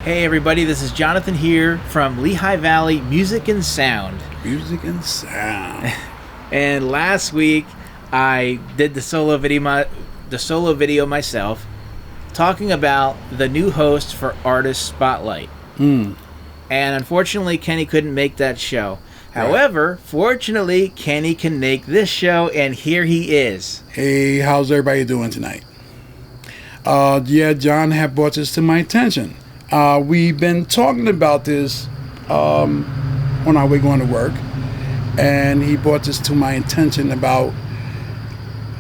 Hey everybody, this is Jonathan here from Lehigh Valley Music and Sound. Music and Sound. And last week I did the solo video myself, talking about the new host for Artist Spotlight. And unfortunately, Kenny couldn't make that show. However, fortunately, Kenny can make this show, and here he is. Hey, how's everybody doing tonight? John had brought this to my attention. We've been talking about this on our way going to work, and he brought this to my attention about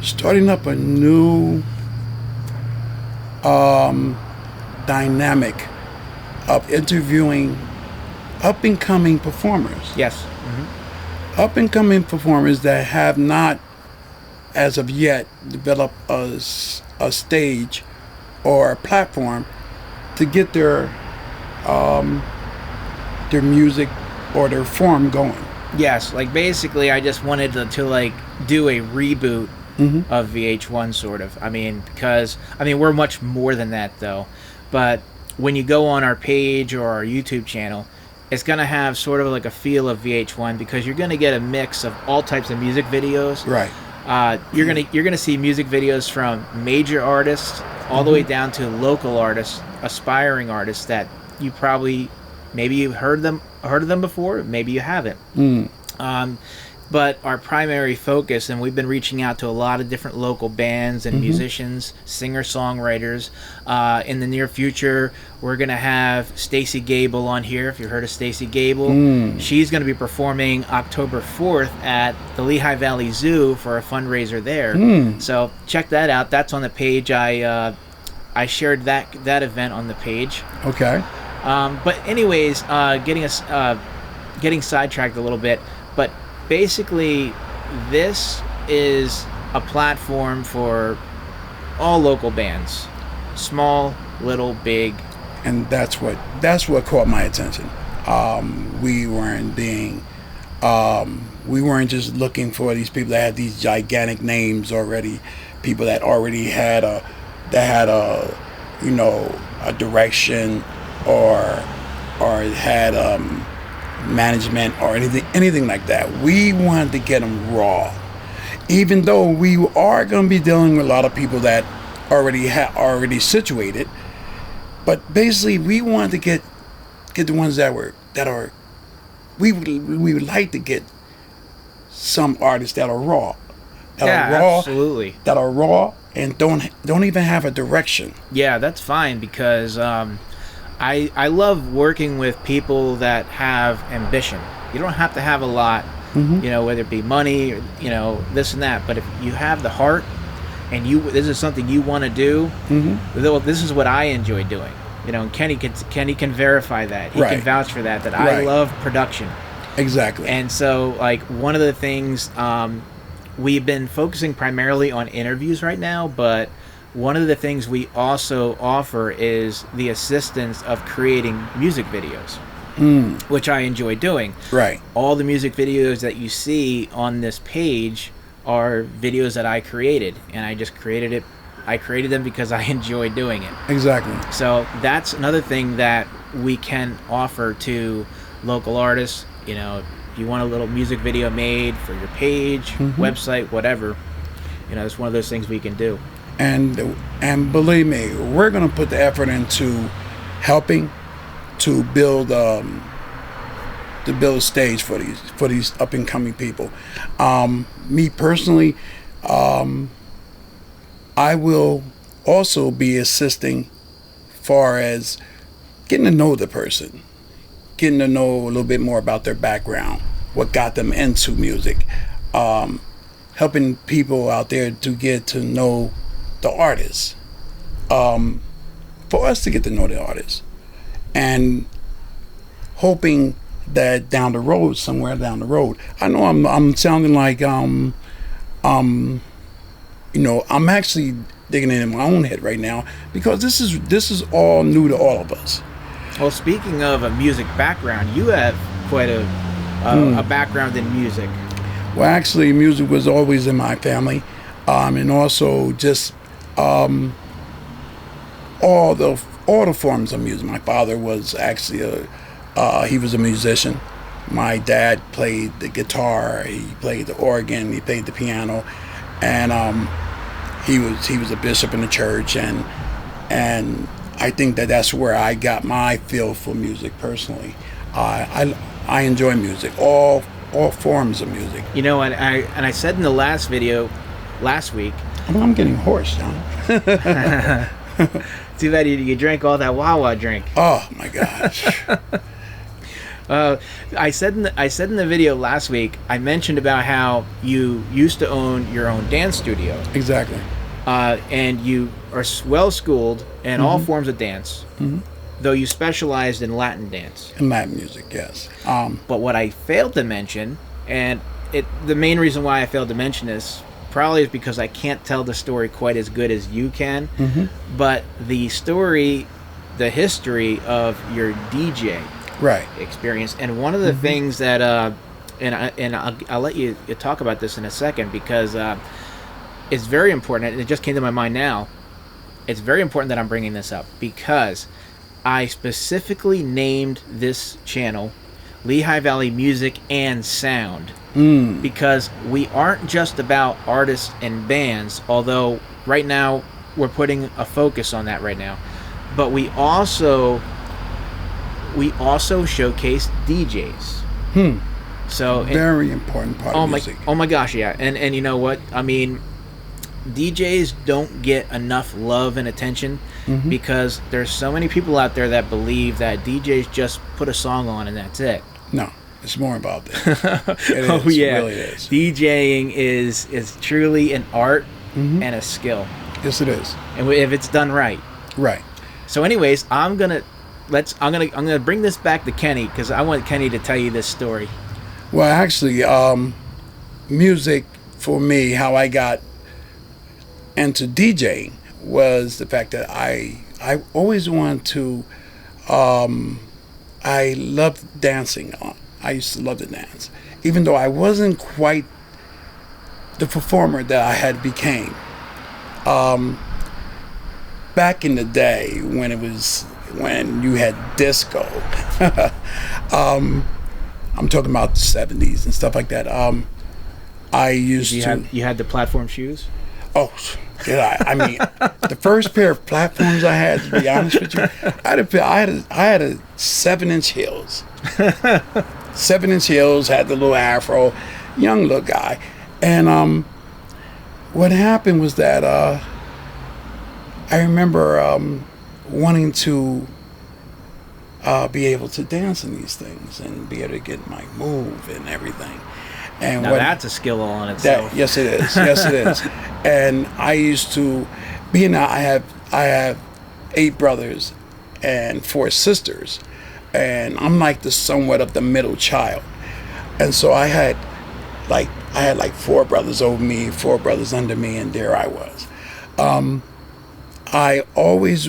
starting up a new dynamic of interviewing up-and-coming performers. Yes. Up-and-coming performers that have not, as of yet, developed a stage or a platform to get their music or their form going. Yes, like basically I just wanted to do a reboot of VH1 sort of. Because we're much more than that though. But when you go on our page or our YouTube channel, it's going to have sort of like a feel of VH1 because you're going to get a mix of all types of music videos. Right. You're gonna see music videos from major artists all the way down to local artists, aspiring artists that you maybe you've heard of them before, maybe you haven't. But our primary focus, and we've been reaching out to a lot of different local bands and musicians, singer-songwriters. In the near future, we're going to have Stacey Gable on here, if you've heard of Stacey Gable. She's going to be performing October 4th at the Lehigh Valley Zoo for a fundraiser there. So check that out. That's on the page. I shared that event on the page. Okay. But anyways, getting sidetracked a little bit, but basically, this is a platform for all local bands, small, little, big. And that's what caught my attention. We weren't just looking for these people that had these gigantic names already, people that already had a direction or had management or anything like that. We wanted to get them raw, even though we are going to be dealing with a lot of people that already situated. But basically, we wanted to get the ones that are. We would like to get some artists that are raw, absolutely, that are raw and don't even have a direction. Yeah, that's fine because I love working with people that have ambition. You don't have to have a lot, whether it be money or, this and that. But if you have the heart and this is something you want to do, this is what I enjoy doing. And Kenny can verify that. He can vouch for that I love production. Exactly. And so, one of the things, we've been focusing primarily on interviews right now, but one of the things we also offer is the assistance of creating music videos, which I enjoy doing. Right. All the music videos that you see on this page are videos that I created, and I just created it. I created them because I enjoy doing it. Exactly. So that's another thing that we can offer to local artists. If you want a little music video made for your page, website, whatever, it's one of those things we can do. And believe me, we're going to put the effort into helping to build a stage for these up and coming people. Me personally, I will also be assisting far as getting to know the person, getting to know a little bit more about their background, what got them into music, helping people out there to get to know the artists, for us to get to know the artists, and hoping that somewhere down the road, I know I'm sounding like I'm actually digging in my own head right now because this is all new to all of us. Well, speaking of a music background, you have quite a background in music. Well, actually, music was always in my family, and also just all the all the forms of music. My father was actually he was a musician. My dad played the guitar, he played the organ, he played the piano, and he was a bishop in the church, and I think that's where I got my feel for music personally. I enjoy music, all forms of music. You know, and I said in the last video last week. I'm getting hoarse, John. Too bad you drank all that Wawa drink. Oh my gosh. I said in the video last week, I mentioned about how you used to own your own dance studio. Exactly. And you are well schooled in all forms of dance, though you specialized in Latin dance. In Latin music, yes. But what I failed to mention, and the main reason why I failed to mention this probably is because I can't tell the story quite as good as you can, but the history of your DJ experience. And one of the things that I'll let you talk about this in a second, because it's very important, and it just came to my mind now. It's very important that I'm bringing this up, because I specifically named this channel Lehigh Valley Music and Sound, because we aren't just about artists and bands, although right now we're putting a focus on that right now, but we also showcase DJs. So very important part of music. Oh my gosh, yeah. And you know what? I mean, DJs don't get enough love and attention because there's so many people out there that believe that DJs just put a song on and that's it. No, it's more about that. Oh yeah, it really is. DJing is truly an art and a skill. Yes, it is. And if it's done right. Right. So, anyways, I'm gonna bring this back to Kenny, because I want Kenny to tell you this story. Well, actually, music for me, how I got into DJing was the fact that I always wanted to. I loved dancing. I used to love to dance, even though I wasn't quite the performer that I had became. Back in the day when you had disco, I'm talking about the 70s and stuff like that. I used to. You had the platform shoes? Oh, did I? I mean, the first pair of platforms I had, to be honest with you, I had a 7-inch heels. 7-inch heels, had the little afro, young little guy. And what happened was that I remember wanting to be able to dance in these things and be able to get my move and everything. And now that's a skill all on itself. Yes, it is. Yes, it is. And I used to, being that I have 8 brothers and 4 sisters, and I'm like the somewhat of the middle child. And so I had like 4 brothers over me, 4 brothers under me, and there I was. I always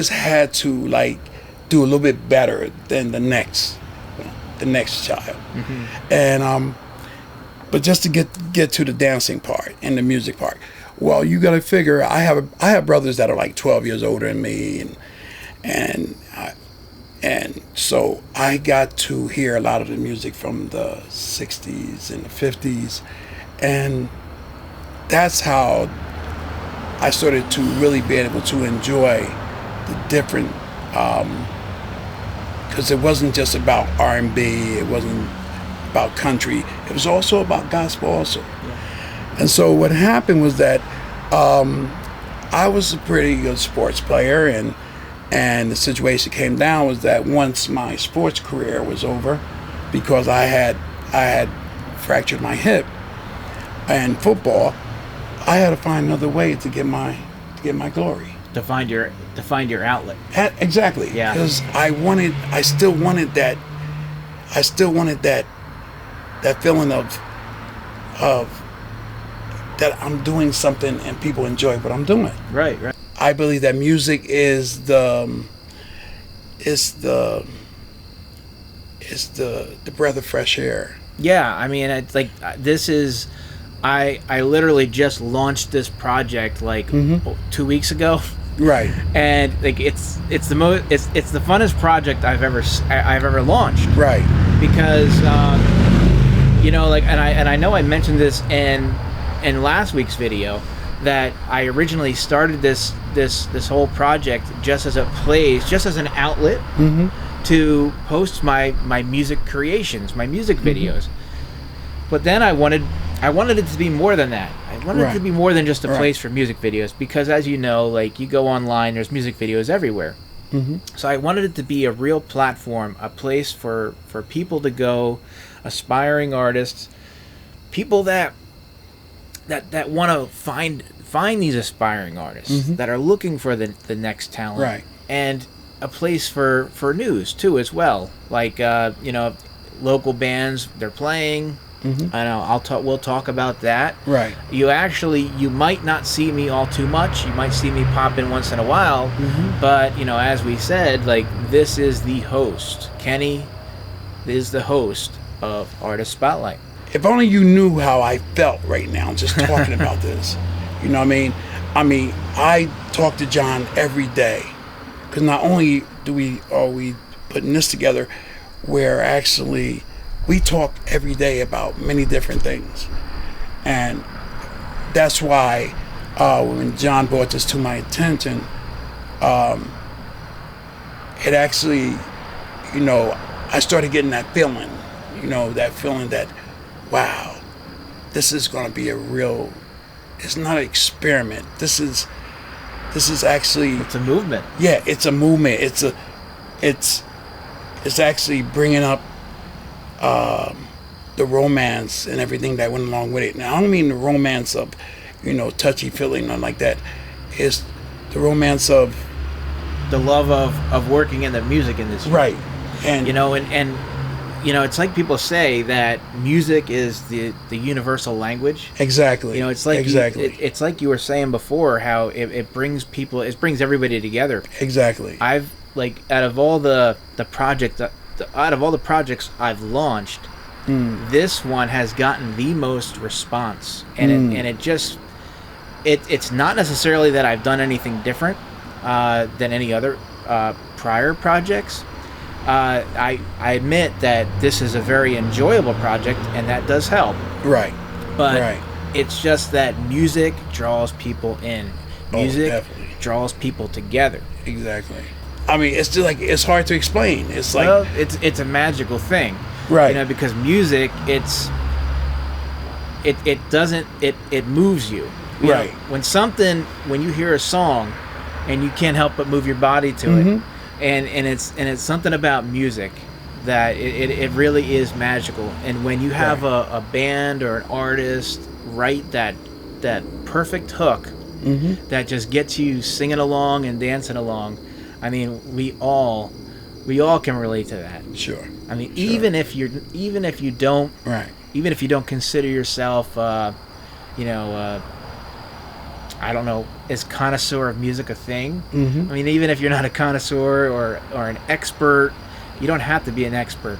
had to like do a little bit better than the next child. And but just to get to the dancing part and the music part, well, you got to figure I have brothers that are like 12 years older than me, and so I got to hear a lot of the music from the 60s and the 50s, and that's how I started to really be able to enjoy the different, because it wasn't just about R&B, it wasn't about country, it was also about gospel also. Yeah. And so what happened was that I was a pretty good sports player, and the situation came down was that once my sports career was over, because I had fractured my hip in football, I had to find another way to get my glory. To find your outlet. Exactly. Yeah. Because I still wanted that feeling of that I'm doing something and people enjoy what I'm doing. Right. I believe that music is the breath of fresh air. Yeah, I mean, it's like this is. I literally just launched this project like 2 weeks ago. Right. And like it's the funnest project I've ever launched. Right. Because like, and I know I mentioned this in last week's video, that I originally started this whole project just as a place, just as an outlet to post my music creations, my music videos. But then I wanted it to be more than that. I wanted it to be more than just a place for music videos, because as you know, like, you go online, there's music videos everywhere. So I wanted it to be a real platform, a place for people to go, aspiring artists, people that want to find these aspiring artists, that are looking for the next talent, Right. and a place for news too as well. Like local bands, they're playing. I know we'll talk about that. Right. You might not see me all too much. You might see me pop in once in a while, but as we said, like, this is the host. Kenny is the host of Artist Spotlight. If only you knew how I felt right now just talking about this. You know what I mean? I talk to John every day, because not only are we putting this together, we talk every day about many different things. And that's why when John brought this to my attention, it actually, I started getting that feeling, that, wow, this is going to be it's not an experiment. This is actually... It's a movement. Yeah, it's a movement. It's actually bringing up the romance and everything that went along with it. Now, I don't mean the romance of, touchy-feely, nothing like that. It's the romance of... the love of working in the music industry. Right. And it's like people say that music is the universal language. Exactly. It's like it's like you were saying before, how it brings everybody together. Exactly. I've, like, out of all the projects I've launched, this one has gotten the most response, and it's not necessarily that I've done anything different than any other prior projects. I admit that this is a very enjoyable project, and that does help. Right. But it's just that music draws people in. Music draws people together. Exactly. I mean, it's just like, it's hard to explain. It's like, well, it's a magical thing, right? Because music, it moves you. Right. When you hear a song, and you can't help but move your body to it, and it's something about music that it really is magical. And when you have a band or an artist write that perfect hook that just gets you singing along and dancing along, I mean, we all can relate to that. Sure. I mean, even if you don't consider yourself, I don't know, is connoisseur of music a thing? I mean, even if you're not a connoisseur or an expert, you don't have to be an expert.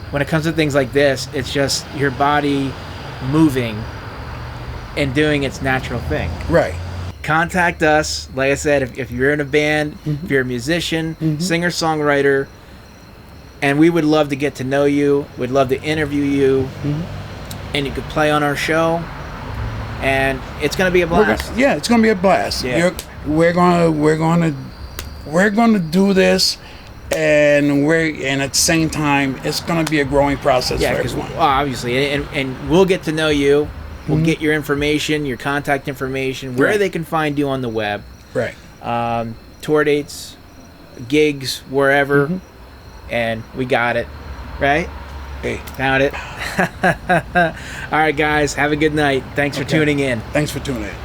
When it comes to things like this, it's just your body moving and doing its natural thing. Right. Contact us. Like I said, if you're in a band, if you're a musician, singer-songwriter, and we would love to get to know you. We'd love to interview you, and you could play on our show, and it's going to be a blast. It's going to be a blast. Yeah. We're going to do this, and at the same time, it's going to be a growing process for everyone. Obviously, and we'll get to know you. We'll get your information, your contact information, where they can find you on the web. Right. Tour dates, gigs, wherever. And we got it. Right? Hey. Found it. All right, guys. Have a good night. Thanks for tuning in. Thanks for tuning in.